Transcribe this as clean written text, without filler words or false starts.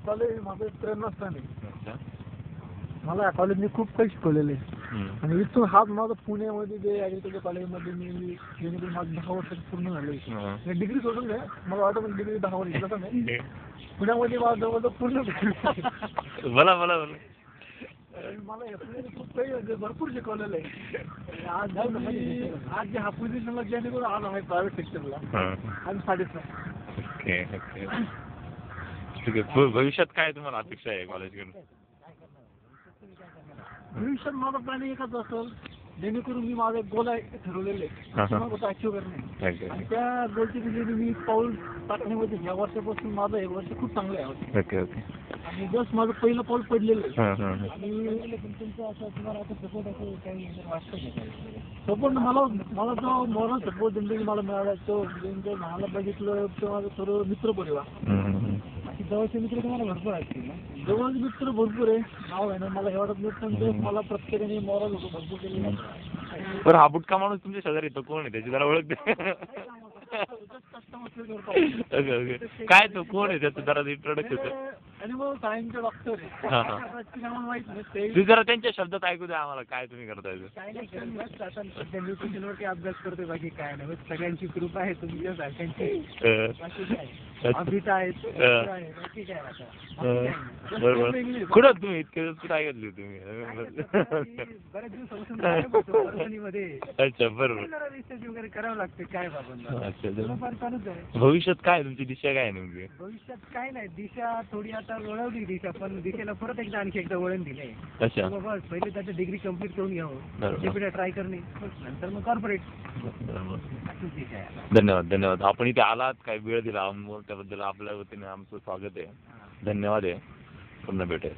College माझं 93 साली. अच्छा. मला या कॉलेजने खूप काही शिकवलेलं आहे. आणि इथून हाच माझं पुण्यामध्ये जे ॲग्रिकल्चर कॉलेजमध्ये मी जेणेकरून माझं 10 वर्ष पूर्ण झाले. डिग्री सोडून द्या, मला वाटतं डिग्री 10 वर्ष कसं नाही पुण्यामध्ये माझं जवळजवळ पूर्ण बोला बोला बोला. मला यापुढे खूप काही भरपूर शिकवलेलं आहे. आज जे हा पोझिशनला जेणेकरून आलो आहे प्रायव्हेट सेक्टरला आणि 5.5. ओके ओके ठीक आहे. भविष्यात काय तुम्हाला अपेक्षा आहे कॉलेजकडून? भविष्यात माझा प्लॅन एकच असेल, जेणेकरून मी माझं गोल ठरवलेलं आहे मला अचीव्ह करणे. आणि त्या गोलची दिशेने मी पाऊल टाकण्यामध्ये ह्या वर्षापासून माझं हे वर्ष खूप चांगलं आहे. Okay okay. आणि जस्ट माझं पहिलं पाऊल पडलेलं आहे. आणि सपोर्ट मला जो मॉरल सपोर्ट जिंदगी मला मिळाला तो मला बघितलं तर माझं सर्व मित्र परिवार जवळचे मित्र तुम्हाला भरपूर आहेत. जवळचे मित्र भरपूर आहे. नाव आहे ना मला हे वाटत नाही पण मला प्रत्येकाने मॉरल होतो भरपूर केलेलं. बरं हा बुटका माणूस तुमच्या शेजारी येतो कोण आहे त्याची जरा ओळख द्या. काय तो कोण आहे त्याचं जरा इंट्रोडक्शन? अॅनिमल सायन्सचे डॉक्टर आहे. माहित नाही तू जरा त्यांच्या शब्दात ऐकू द्या आम्हाला काय तुम्ही करताय. काय नाही न्यूट्रिशनवरती अभ्यास करतोय बाकी काय नाही. सगळ्यांची कृपा आहे तुमच्या सारख्यांची. अभिता आहेत बाकी काय आता. बरोबर. कुठं तुम्ही इतके दिवस कुठं ऐकतली तुम्ही? बरेच दिवसापासून मध्ये. अच्छा बरोबर. रिसर्च वगैरे करावं लागते काय बाबा. अच्छा. फार चालूच आहे. भविष्यात काय तुमची दिशा काय नेमकी? भविष्यात काय नाही दिशा थोडी आता वळवली दिशा पण दिशेला परत एकदा आणखी एकदा वळण दिले. अच्छा. बाबा पहिले त्याची डिग्री कम्प्लीट करून घ्यावं ट्राय करणे नंतर मग कॉर्पोरेट. धन्यवाद धन्यवाद. आपण इथे आलात काय वेळ दिला त्याबद्दल आपल्या वतीने आमचं स्वागत आहे. धन्यवाद आहे. पुन्हा भेटेल.